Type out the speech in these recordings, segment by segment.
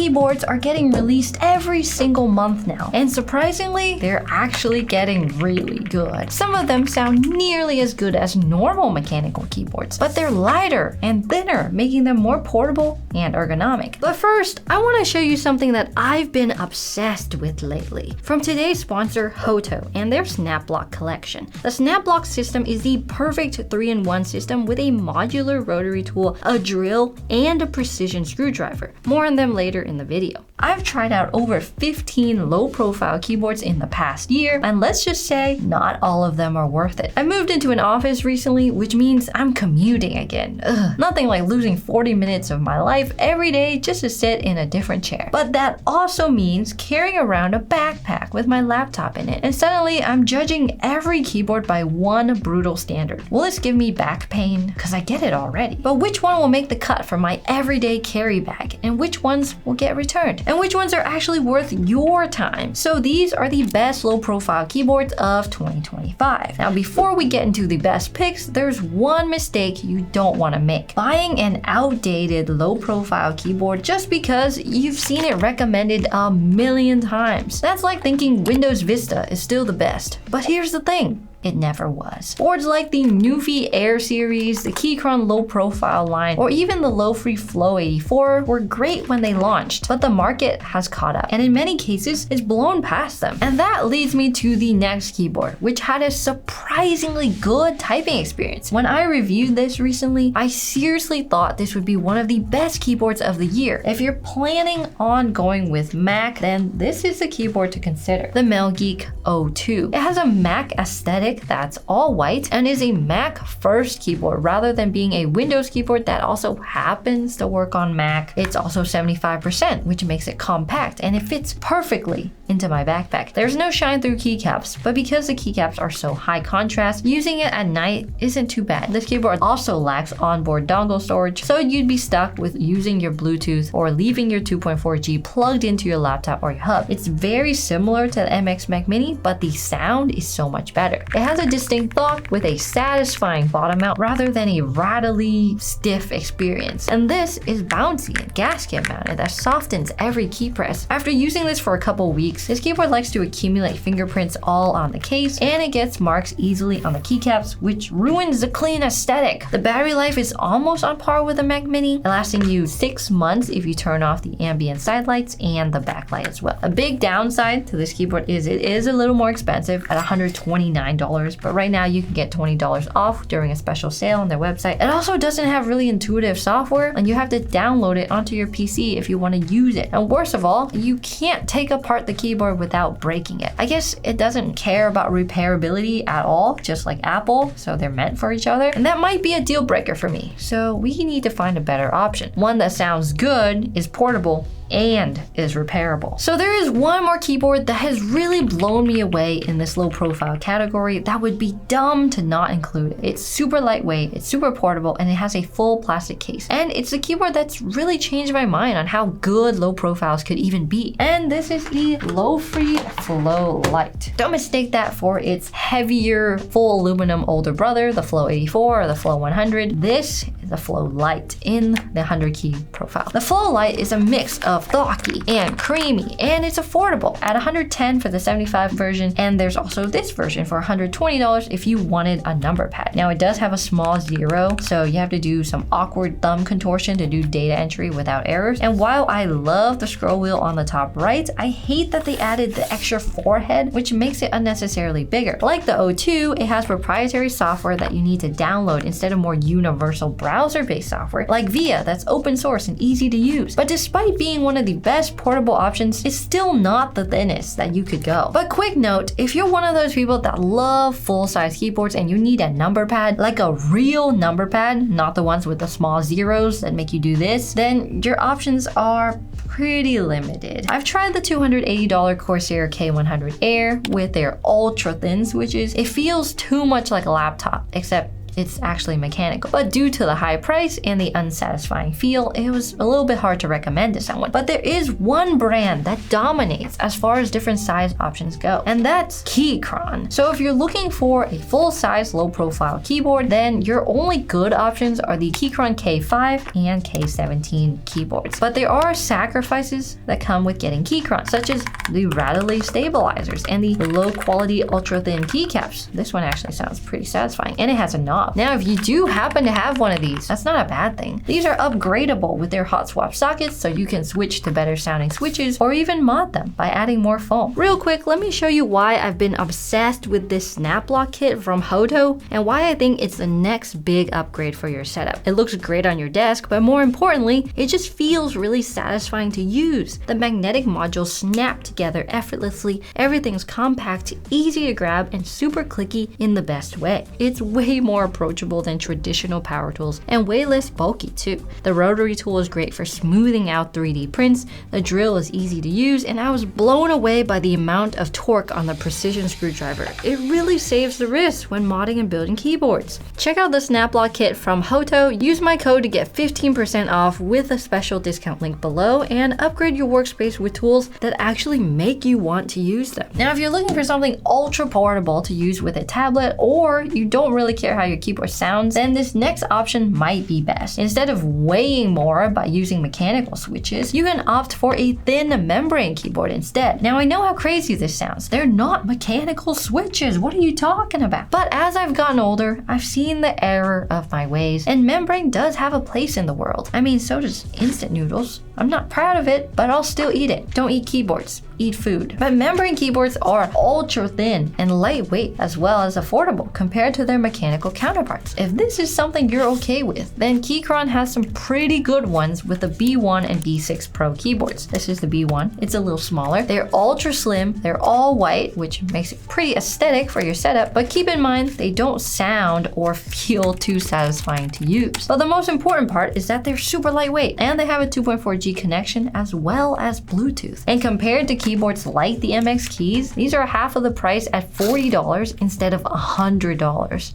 keyboards are getting released every single month now, and surprisingly, they're actually getting really good. Some of them sound nearly as good as normal mechanical keyboards, but they're lighter and thinner, making them more portable and ergonomic. But first, I want to show you something that I've been obsessed with lately. From today's sponsor, Hoto, and their SnapBlock collection. The SnapBlock system is the perfect 3-in-1 system with a modular rotary tool, a drill, and a precision screwdriver. More on them later in the video. I've tried out over 15 low-profile keyboards in the past year, and let's just say not all of them are worth it. I moved into an office recently, which means I'm commuting again. Nothing like losing 40 minutes of my life every day just to sit in a different chair. But that also means carrying around a backpack with my laptop in it, and suddenly I'm judging every keyboard by one brutal standard. Will this give me back pain? Because I get it already. But which one will make the cut for my everyday carry bag, and which ones will get returned? And which ones are actually worth your time? So these are the best low-profile keyboards of 2025. Now, before we get into the best picks, there's one mistake you don't want to make. Buying an outdated low-profile keyboard just because you've seen it recommended a million times. That's like thinking Windows Vista is still the best. But here's the thing. It never was. Boards like the Nuvie Air series, the Keychron low profile line, or even the low-free Flow 84 were great when they launched, but the market has caught up, and in many cases, it's blown past them. And that leads me to the next keyboard, which had a surprisingly good typing experience. When I reviewed this recently, I seriously thought this would be one of the best keyboards of the year. If you're planning on going with Mac, then this is the keyboard to consider. The Melgeek O2. It has a Mac aesthetic that's all white and is a Mac first keyboard rather than being a Windows keyboard that also happens to work on Mac. It's also 75%, which makes it compact, and it fits perfectly into my backpack. There's no shine through keycaps, but because the keycaps are so high contrast, using it at night isn't too bad. This keyboard also lacks onboard dongle storage, so you'd be stuck with using your Bluetooth or leaving your 2.4G plugged into your laptop or your hub. It's very similar to the MX Mac Mini, but the sound is so much better. It has a distinct thought with a satisfying bottom mount rather than a rattly, stiff experience. And this is bouncy and gasket mounted that softens every key press. After using this for a couple weeks, this keyboard likes to accumulate fingerprints all on the case, and it gets marks easily on the keycaps, which ruins the clean aesthetic. The battery life is almost on par with the Mac Mini, lasting you 6 months if you turn off the ambient side lights and the backlight as well. A big downside to this keyboard is it is a little more expensive at $129, but right now you can get $20 off during a special sale on their website. It also doesn't have really intuitive software, and you have to download it onto your PC if you want to use it. And worst of all, you can't take apart the keyboard without breaking it. I guess it doesn't care about repairability at all, just like Apple, so they're meant for each other. And that might be a deal breaker for me. So we need to find a better option. One that sounds good, is portable, and is repairable. So there is one more keyboard that has really blown me away in this low profile category that would be dumb to not include it. It's super lightweight, it's super portable, and it has a full plastic case. And it's a keyboard that's really changed my mind on how good low profiles could even be. And this is the low-free Flow Lite. Don't mistake that for its heavier full aluminum older brother, the Flow 84 or the Flow 100. This is the Flow Lite in the 100 key profile. The Flow Lite is a mix of thocky and creamy, and it's affordable at $110 for the 75 version, and there's also this version for $120 if you wanted a number pad. Now it does have a small 0, so you have to do some awkward thumb contortion to do data entry without errors. And while I love the scroll wheel on the top right, I hate that they added the extra forehead, which makes it unnecessarily bigger. Like the O2, it has proprietary software that you need to download instead of more universal browser-based software like VIA that's open source and easy to use. But despite being one of the best portable options, it's still not the thinnest that you could go. But quick note, if you're one of those people that love full-size keyboards and you need a number pad, like a real number pad, not the ones with the small zeros that make you do this, then your options are pretty limited. I've tried the $280 Corsair K100 Air with their ultra thin switches. It feels too much like a laptop, except it's actually mechanical. But due to the high price and the unsatisfying feel, it was a little bit hard to recommend to someone. But there is one brand that dominates as far as different size options go, and that's Keychron. So if you're looking for a full-size, low-profile keyboard, then your only good options are the Keychron K5 and K17 keyboards. But there are sacrifices that come with getting Keychron, such as the rattly stabilizers and the low-quality ultra-thin keycaps. This one actually sounds pretty satisfying, and it has a knob. Now, if you do happen to have one of these, that's not a bad thing. These are upgradable with their hot swap sockets, so you can switch to better sounding switches or even mod them by adding more foam. Real quick, let me show you why I've been obsessed with this snap lock kit from Hoto and why I think it's the next big upgrade for your setup. It looks great on your desk, but more importantly, it just feels really satisfying to use. The magnetic modules snap together effortlessly, everything's compact, easy to grab, and super clicky in the best way. It's way more approachable than traditional power tools and way less bulky too. The rotary tool is great for smoothing out 3D prints, the drill is easy to use, and I was blown away by the amount of torque on the precision screwdriver. It really saves the wrist when modding and building keyboards. Check out the snap lock kit from Hoto, use my code to get 15% off with a special discount link below, and upgrade your workspace with tools that actually make you want to use them. Now, if you're looking for something ultra portable to use with a tablet, or you don't really care how your keyboard sounds, then this next option might be best. Instead of weighing more by using mechanical switches, you can opt for a thin membrane keyboard instead. Now, I know how crazy this sounds. They're not mechanical switches. What are you talking about? But as I've gotten older, I've seen the error of my ways, and membrane does have a place in the world. I mean, so does instant noodles. I'm not proud of it, but I'll still eat it. Don't eat keyboards, eat food. But membrane keyboards are ultra thin and lightweight, as well as affordable compared to their mechanical counterparts. If this is something you're okay with, then Keychron has some pretty good ones with the B1 and B6 Pro keyboards. This is the B1. It's a little smaller. They're ultra slim. They're all white, which makes it pretty aesthetic for your setup, but keep in mind they don't sound or feel too satisfying to use. But the most important part is that they're super lightweight, and they have a 2.4G connection as well as Bluetooth. And compared to keyboards like the MX Keys, these are half of the price at $40 instead of $100.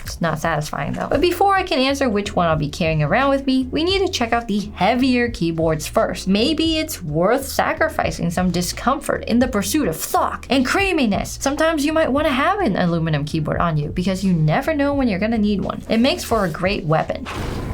It's not satisfying though. But before I can answer which one I'll be carrying around with me, we need to check out the heavier keyboards first. Maybe it's worth sacrificing some discomfort in the pursuit of thok and creaminess. Sometimes you might want to have an aluminum keyboard on you because you never know when you're gonna need one. It makes for a great weapon.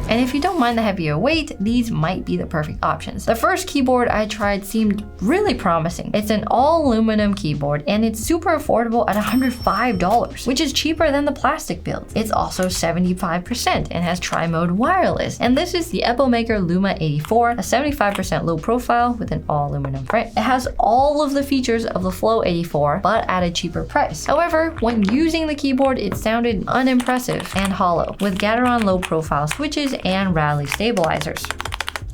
And if you don't mind the heavier weight, these might be the perfect options. The first keyboard I tried seemed really promising. It's an all aluminum keyboard and it's super affordable at $105, which is cheaper than the plastic build. It's also 75% and has tri-mode wireless. And this is the Epilmaker Luma 84, a 75% low profile with an all aluminum frame. It has all of the features of the Flow 84, but at a cheaper price. However, when using the keyboard, it sounded unimpressive and hollow, with Gateron low profile switches and rattly stabilizers.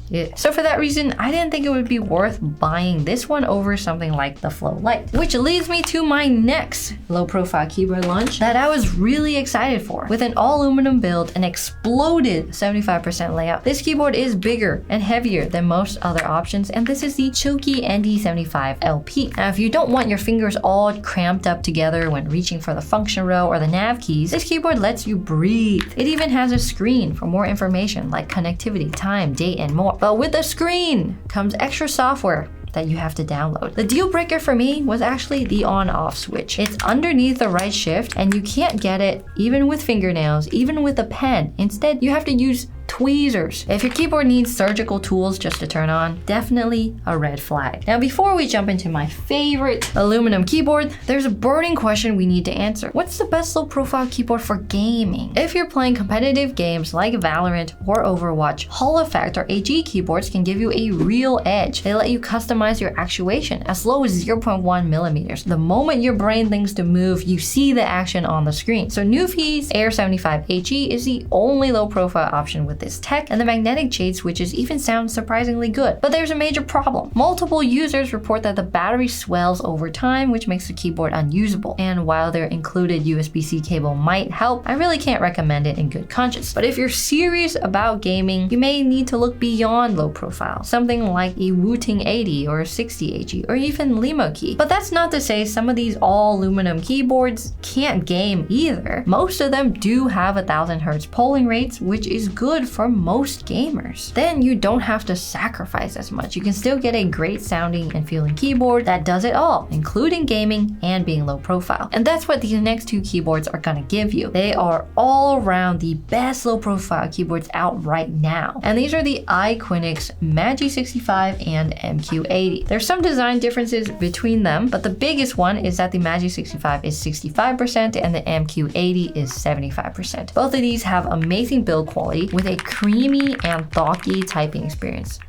Yeah. So for that reason, I didn't think it would be worth buying this one over something like the Flow Lite. Which leads me to my next low profile keyboard launch that I was really excited for. With an all aluminum build and exploded 75% layout, this keyboard is bigger and heavier than most other options, and this is the Choki ND75 LP. Now, if you don't want your fingers all cramped up together when reaching for the function row or the nav keys, this keyboard lets you breathe. It even has a screen for more information like connectivity, time, date, and more. But with the screen comes extra software that you have to download. The deal breaker for me was actually the on-off switch. It's underneath the right shift and you can't get it even with fingernails, even with a pen. Instead, you have to use tweezers. If your keyboard needs surgical tools just to turn on, definitely a red flag. Now, before we jump into my favorite aluminum keyboard, there's a burning question we need to answer. What's the best low profile keyboard for gaming? If you're playing competitive games like Valorant or Overwatch, Hall Effect or AG keyboards can give you a real edge. They let you customize your actuation as low as 0.1 millimeters. The moment your brain thinks to move, you see the action on the screen. So Newfie's Air 75 HE is the only low profile option with with this tech, and the magnetic jade switches even sound surprisingly good. But there's a major problem. Multiple users report that the battery swells over time, which makes the keyboard unusable. And while their included USB-C cable might help, I really can't recommend it in good conscience. But if you're serious about gaming, you may need to look beyond low profile, something like a Wooting 80 or 60AG or even LimoKey. But that's not to say some of these all aluminum keyboards can't game either. Most of them do have 1000 Hz polling rates, which is good for most gamers. Then you don't have to sacrifice as much. You can still get a great sounding and feeling keyboard that does it all, including gaming and being low profile. And that's what these next two keyboards are gonna give you. They are all around the best low profile keyboards out right now. And these are the iQuinix Magi 65 and MQ80. There's some design differences between them, but the biggest one is that the Magi 65 is 65% and the MQ80 is 75%. Both of these have amazing build quality with a creamy and thoughtful typing experience.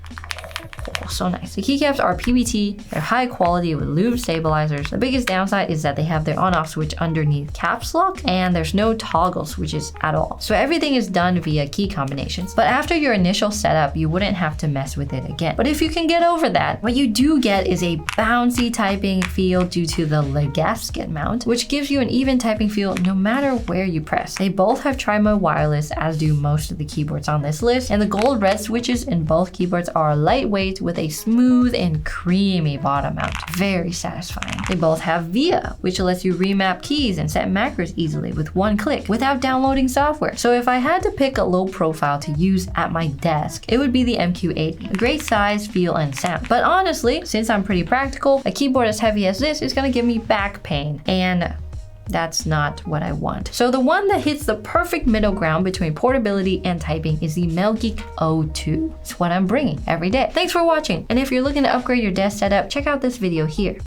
So nice. The keycaps are PBT, they're high quality with lube stabilizers. The biggest downside is that they have their on-off switch underneath caps lock, and there's no toggle switches at all. So everything is done via key combinations. But after your initial setup, you wouldn't have to mess with it again. But if you can get over that, what you do get is a bouncy typing feel due to the Legasket mount, which gives you an even typing feel no matter where you press. They both have tri-mode wireless, as do most of the keyboards on this list, and the gold-red switches in both keyboards are lightweight with a smooth and creamy bottom mount. Very satisfying. They both have VIA, which lets you remap keys and set macros easily with one click without downloading software. So if I had to pick a low profile to use at my desk, it would be the MQ80. A great size, feel, and sound. But honestly, since I'm pretty practical, a keyboard as heavy as this is gonna give me back pain, and that's not what I want. So the one that hits the perfect middle ground between portability and typing is the Melgeek O2. It's what I'm bringing every day. Thanks for watching, and if you're looking to upgrade your desk setup, check out this video here.